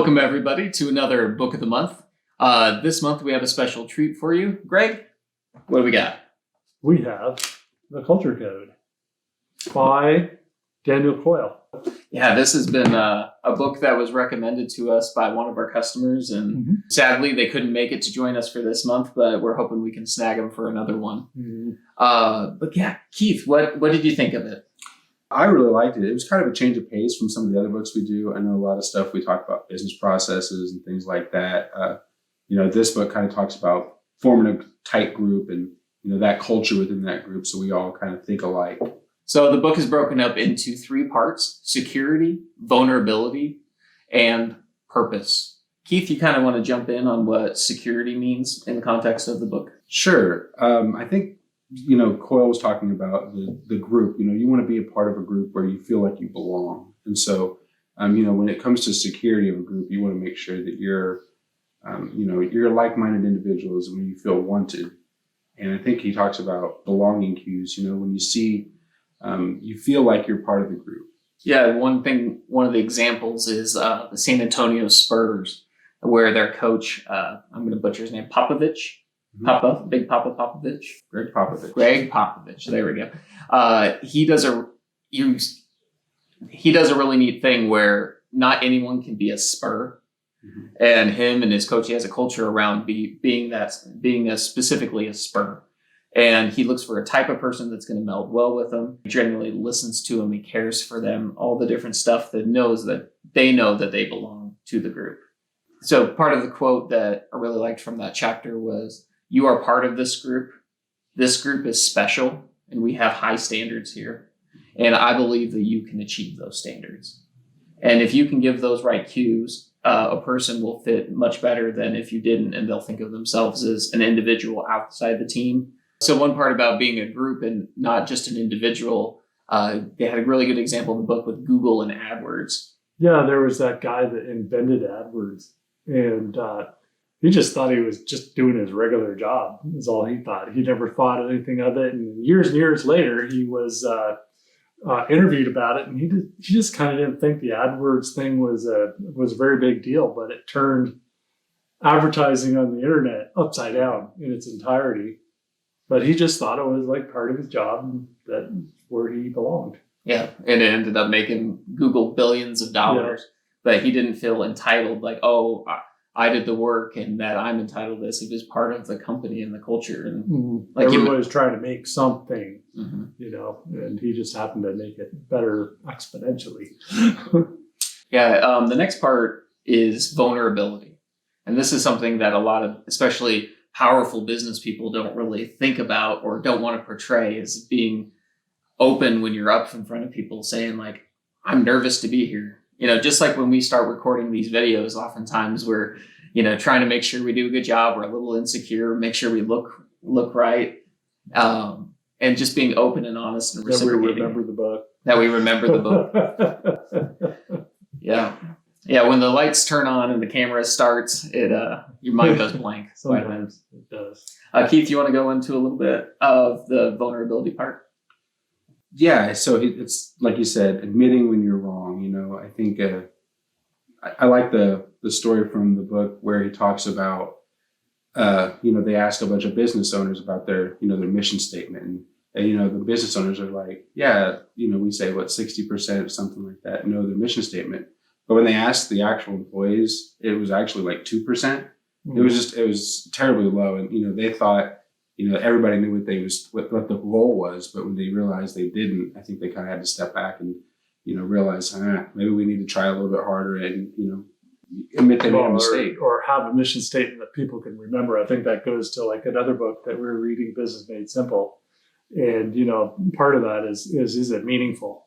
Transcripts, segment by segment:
Welcome, everybody, to another Book of the Month. This month, we have a special treat for you. Greg, what do we got? We have The Culture Code by Daniel Coyle. Yeah, this has been a book that was recommended to us by one of our customers, and sadly, they couldn't make it to join us for this month, but we're hoping we can snag them for another one. But yeah, Keith, what did you think of it? I really liked it. It was kind of a change of pace from some of the other books we do. I know a lot of stuff we talk about business processes and things like that. This book kind of talks about forming a tight group and, that culture within that group. So we all kind of think alike. So the book is broken up into 3 parts: security, vulnerability, and purpose. Keith, you kind of want to jump in on what security means in the context of the book? Sure. I think, Coyle was talking about the group. You want to be a part of a group where you feel like you belong. And so, when it comes to security of a group, you want to make sure that you're like-minded individuals and when you feel wanted. And I think he talks about belonging cues, when you see, you feel like you're part of the group. Yeah, one of the examples is the San Antonio Spurs, where their coach, I'm going to butcher his name, Popovich. Big Papa Popovich. Greg Popovich. Greg Popovich. There we go. He does a really neat thing where not anyone can be a Spur. And him and his coach, he has a culture around being specifically a Spur. And he looks for a type of person that's going to meld well with them. He genuinely listens to them. He cares for them. All the different stuff that knows that they know that they belong to the group. So part of the quote that I really liked from that chapter was, "You are part of this group. This group is special, and we have high standards here. And I believe that you can achieve those standards. And if you can give those right cues, a person will fit much better than if you didn't, and they'll think of themselves as an individual outside the team." So one part about being a group and not just an individual, they had a really good example in the book with Google and AdWords. Yeah, there was that guy that invented AdWords, and he just thought he was just doing his regular job, is all he thought. He never thought anything of it. And years later, he was interviewed about it, and he just kind of didn't think the AdWords thing was a very big deal, but it turned advertising on the internet upside down in its entirety. But he just thought it was like part of his job, and that's where he belonged. Yeah, and it ended up making Google billions of dollars. Yeah. But he didn't feel entitled, like, oh, I did the work and that I'm entitled to this. He was part of the company and the culture. And like everybody was trying to make something, and he just happened to make it better exponentially. Yeah, the next part is vulnerability. And this is something that a lot of, especially powerful business people, don't really think about or don't want to portray as being open when you're up in front of people saying, like, I'm nervous to be here. Just like when we start recording these videos, oftentimes we're, trying to make sure we do a good job. We're a little insecure, make sure we look right. And just being open and honest and reciprocating. That we remember the book. Yeah. Yeah. When the lights turn on and the camera starts, your mind goes blank. Sometimes it does. Keith, you want to go into a little bit of the vulnerability part? Yeah, so it's like you said, admitting when you're wrong. I think I like the story from the book where he talks about, they ask a bunch of business owners about their mission statement, and the business owners are like, yeah, we say 60% or something like that know their mission statement, but when they asked the actual employees, it was actually like 2%. It was terribly low, and they thought. Everybody knew what the goal was, but when they realized they didn't, I think they kind of had to step back and, realize, maybe we need to try a little bit harder and, admit they made a mistake. Or have a mission statement that people can remember. I think that goes to like another book that we're reading, Business Made Simple. And, part of that is it meaningful?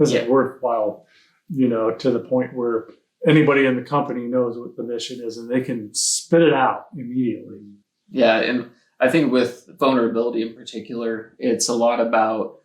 Is it worthwhile, to the point where anybody in the company knows what the mission is and they can spit it out immediately. Yeah, and I think with vulnerability in particular, it's a lot about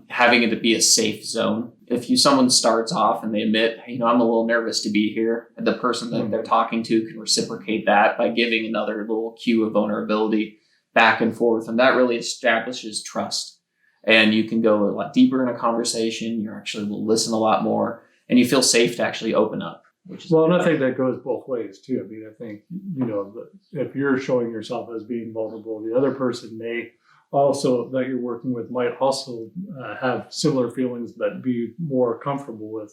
having it to be a safe zone. If someone starts off and they admit, I'm a little nervous to be here, and the person that they're talking to can reciprocate that by giving another little cue of vulnerability back and forth. And that really establishes trust. And you can go a lot deeper in a conversation. You actually will listen a lot more, and you feel safe to actually open up. which is Well, and I think that goes both ways too. I mean, I think, if you're showing yourself as being vulnerable, the other person may also, that you're working with, might also have similar feelings, but be more comfortable with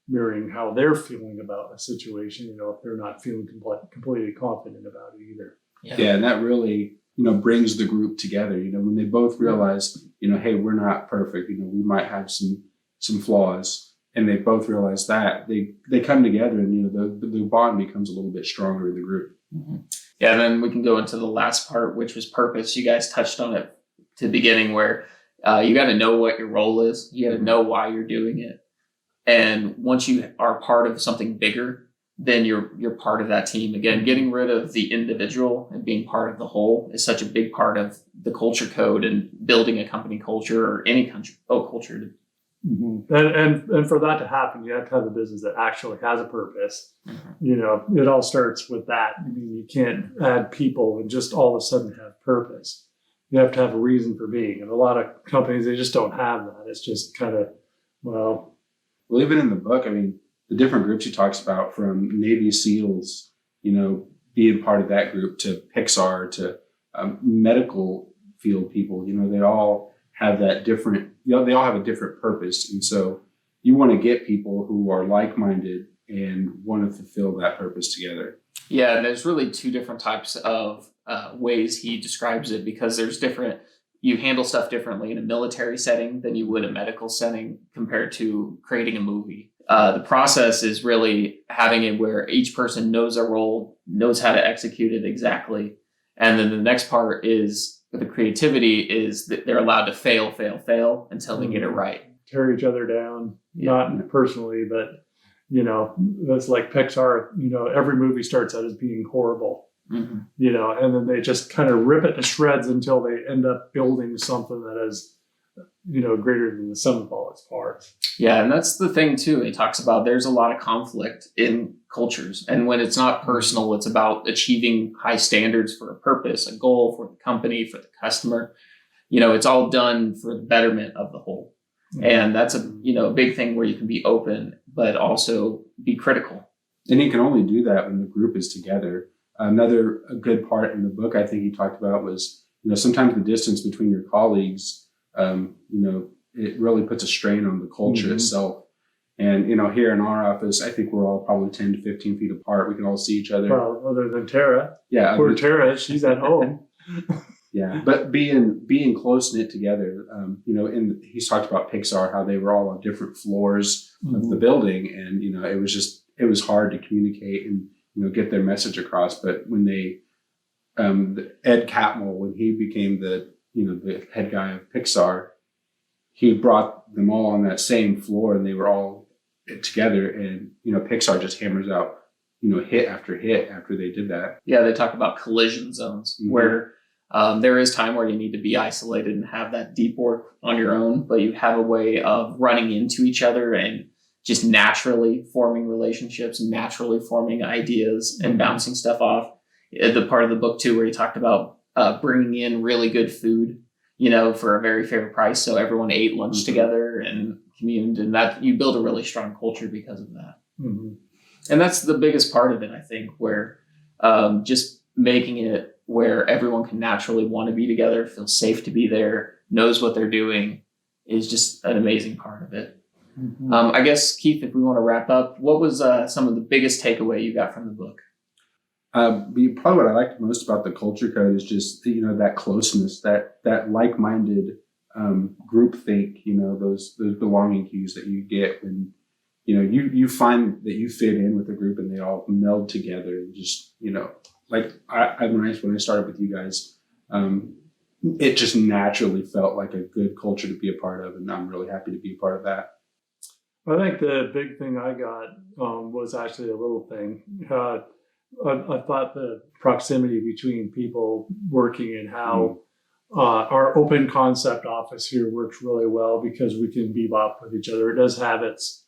mirroring how they're feeling about a situation, if they're not feeling completely confident about it either. Yeah, and that really, brings the group together. When they both realize, hey, we're not perfect. We might have some flaws, and they both realize that they come together, and the bond becomes a little bit stronger in the group. Mm-hmm. Yeah, and then we can go into the last part, which was purpose. You guys touched on it to the beginning, where you got to know what your role is. You got to know why you're doing it, and once you are part of something bigger, then you're part of that team. Again, getting rid of the individual and being part of the whole is such a big part of the culture code and building a company culture or any culture. Mm-hmm. And for that to happen, you have to have a business that actually has a purpose. Mm-hmm. It all starts with that. I mean, you can't add people and just all of a sudden have purpose. You have to have a reason for being. And a lot of companies, they just don't have that. It's just kind of, well, even in the book, I mean, the different groups he talks about, from Navy SEALs, being part of that group, to Pixar, to medical field people, they all have that different, they all have a different purpose. And so you want to get people who are like-minded and want to fulfill that purpose together. Yeah, and there's really two different types of ways he describes it, because there's you handle stuff differently in a military setting than you would a medical setting compared to creating a movie. The process is really having it where each person knows their role, knows how to execute it exactly. And then the next part is the creativity, is that they're allowed to fail until they get it right. Tear each other down, not personally, but, that's like Pixar, every movie starts out as being horrible, mm-hmm. And then they just kind of rip it to shreds until they end up building something that is, greater than the sum of all its parts. Yeah, and that's the thing too. He talks about there's a lot of conflict in cultures, and when it's not personal, it's about achieving high standards for a purpose, a goal for the company, for the customer. It's all done for the betterment of the whole, and that's a big thing where you can be open but also be critical. And you can only do that when the group is together. Another good part in the book I think he talked about was sometimes the distance between your colleagues. It really puts a strain on the culture itself. And, here in our office, I think we're all probably 10 to 15 feet apart. We can all see each other. Well, other than Tara. Yeah. Poor Tara, she's at home. Yeah. But being close knit together, he's talked about Pixar, how they were all on different floors of the building. And, it was hard to communicate and, get their message across. But when Ed Catmull, when he became the head guy of Pixar, he brought them all on that same floor, and they were all together. And Pixar just hammers out hit after hit after they did that. Yeah, they talk about collision zones where there is time where you need to be isolated and have that deep work on your own, but you have a way of running into each other and just naturally forming relationships, naturally forming ideas and bouncing stuff off. The part of the book too where he talked about bringing in really good food, for a very fair price. So everyone ate lunch together and communed, and that you build a really strong culture because of that. Mm-hmm. And that's the biggest part of it, I think, where just making it where everyone can naturally want to be together, feel safe to be there, knows what they're doing, is just an amazing part of it. Mm-hmm. I guess, Keith, if we want to wrap up, what was some of the biggest takeaway you got from the book? Probably what I liked most about the culture code is just, that closeness, that like-minded groupthink, those belonging cues that you get when, you find that you fit in with a group and they all meld together and just, like when I started with you guys, it just naturally felt like a good culture to be a part of. And I'm really happy to be a part of that. I think the big thing I got was actually a little thing. I thought the proximity between people working and how our open concept office here works really well because we can bebop with each other. It does have its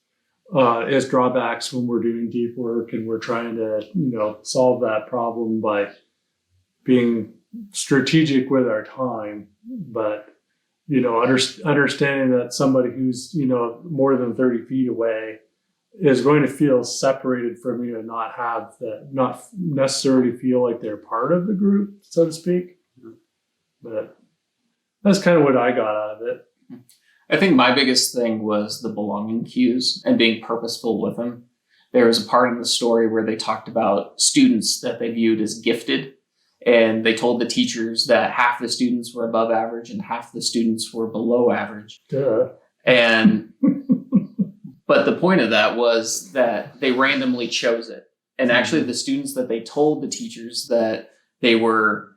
drawbacks when we're doing deep work and we're trying to, solve that problem by being strategic with our time. But, understanding that somebody who's, more than 30 feet away is going to feel separated from you and not have that, not necessarily feel like they're part of the group, so to speak. But that's kind of what I got out of it. I think my biggest thing was the belonging cues and being purposeful with them. There was a part in the story where they talked about students that they viewed as gifted, and they told the teachers that half the students were above average and half the students were below average. Duh. And but the point of that was that they randomly chose it. And actually the students that they told the teachers that they were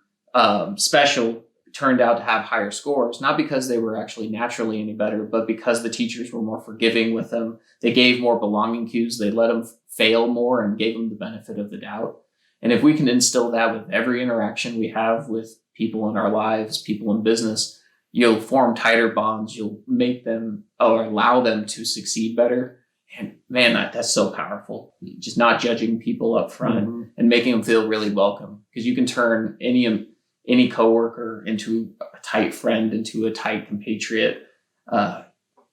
special turned out to have higher scores, not because they were actually naturally any better, but because the teachers were more forgiving with them. They gave more belonging cues. They let them fail more and gave them the benefit of the doubt. And if we can instill that with every interaction we have with people in our lives, people in business, you'll form tighter bonds. You'll make them or allow them to succeed better. And man, that's so powerful. Just not judging people up front and making them feel really welcome, because you can turn any coworker into a tight friend, into a tight compatriot,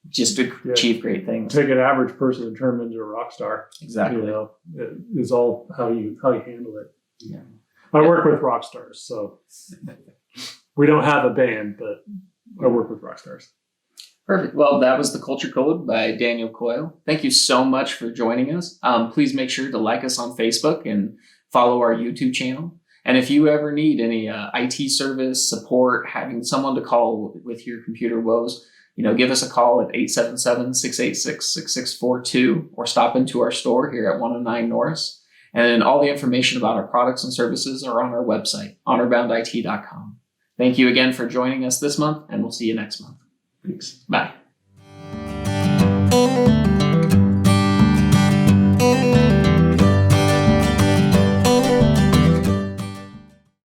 just to achieve great things. Take an average person and turn them into a rock star. Exactly. You know, it is all how you handle it. Yeah. I work with rock stars, so we don't have a band, but I work with rock stars. Perfect. Well, that was The Culture Code by Daniel Coyle. Thank you so much for joining us. Please make sure to like us on Facebook and follow our YouTube channel. And if you ever need any IT service support, having someone to call with your computer woes, give us a call at 877-686-6642 or stop into our store here at 109 Norris. And all the information about our products and services are on our website, honorboundit.com. Thank you again for joining us this month, and we'll see you next month. Thanks. Bye.